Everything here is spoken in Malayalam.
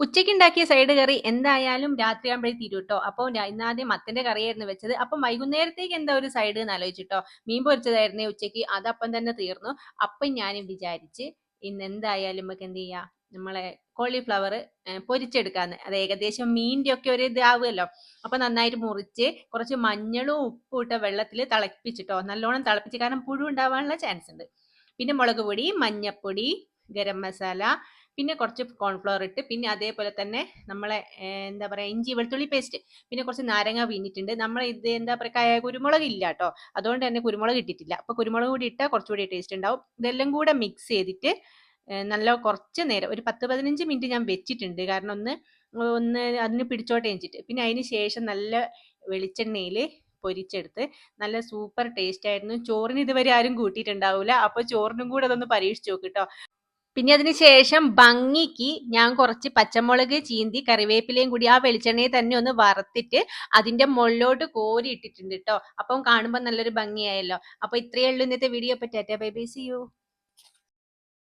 ഉച്ചയ്ക്ക് ഉണ്ടാക്കിയ സൈഡ് കറി എന്തായാലും രാത്രിയാകുമ്പോഴേ തീരും ട്ടോ. അപ്പൊ ഇന്നാദ്യം മത്തന്റെ കറിയായിരുന്നു വെച്ചത്. അപ്പം വൈകുന്നേരത്തേക്ക് എന്താ ഒരു സൈഡ് എന്ന് ആലോചിച്ചിട്ടോ. മീൻ പൊരിച്ചതായിരുന്നേ ഉച്ചയ്ക്ക്, അതപ്പം തന്നെ തീർന്നു. അപ്പം ഞാനും വിചാരിച്ച് ഇന്ന് എന്തായാലും നമുക്ക് എന്ത് ചെയ്യാം, നമ്മളെ കോളിഫ്ലവർ പൊരിച്ചെടുക്കാന്ന്. അത് ഏകദേശം മീനിന്റെ ഒക്കെ ഒരു ഇതാവുമല്ലോ. അപ്പൊ നന്നായിട്ട് മുറിച്ച് കുറച്ച് മഞ്ഞളും ഉപ്പും ഇട്ട വെള്ളത്തിൽ തിളപ്പിച്ചിട്ടോ, നല്ലോണം തിളപ്പിച്ച്, കാരണം പുഴു ഉണ്ടാവാനുള്ള ചാൻസ് ഉണ്ട്. പിന്നെ മുളക് പൊടി, മഞ്ഞപ്പൊടി, ഗരം മസാല, പിന്നെ കുറച്ച് കോൺഫ്ലവർ ഇട്ട്, പിന്നെ അതേപോലെ തന്നെ നമ്മളെ എന്താ പറയുക, ഇഞ്ചി വെളുത്തുള്ളി പേസ്റ്റ്, പിന്നെ കുറച്ച് നാരങ്ങ പിഴിഞ്ഞിട്ടുണ്ട്. നമ്മൾ ഇത് എന്താ പറയുക, കുരുമുളക് ഇല്ല കേട്ടോ, അതുകൊണ്ട് തന്നെ കുരുമുളക് ഇട്ടിട്ടില്ല. അപ്പോൾ കുരുമുളക് കൂടി ഇട്ടാൽ കുറച്ചുകൂടി ടേസ്റ്റ് ഉണ്ടാവും. ഇതെല്ലാം കൂടെ മിക്സ് ചെയ്തിട്ട് നല്ല കുറച്ച് നേരം, ഒരു 10-15 മിനിറ്റ് ഞാൻ വെച്ചിട്ടുണ്ട്. കാരണം ഒന്ന് ഒന്ന് അതിന് പിടിച്ചോട്ടെ വെച്ചിട്ട്. പിന്നെ അതിന് ശേഷം നല്ല വെളിച്ചെണ്ണയിൽ പൊരിച്ചെടുത്ത് നല്ല സൂപ്പർ ടേസ്റ്റ് ആയിരുന്നു. ചോറിന് ഇതുവരെ ആരും കൂട്ടിയിട്ടുണ്ടാവില്ല. അപ്പോൾ ചോറിനും കൂടെ അതൊന്ന് പരീക്ഷിച്ച് നോക്ക് കേട്ടോ. പിന്നെ അതിന് ശേഷം ഭംഗിക്ക് ഞാൻ കുറച്ച് പച്ചമുളക് ചീന്തി കറിവേപ്പിലയും കൂടി ആ വെളിച്ചെണ്ണയിൽ തന്നെ ഒന്ന് വറുത്തിട്ട് അതിന്റെ മുകളിലോട്ട് കോരി ഇട്ടിട്ടുണ്ട് കേട്ടോ. അപ്പം കാണുമ്പോൾ നല്ലൊരു ഭംഗിയായല്ലോ. അപ്പൊ ഇത്രയേ ഉള്ളൂ ഇന്നത്തെ വീഡിയോ. പറ്റാ, ബൈ ബൈ, സീ യു.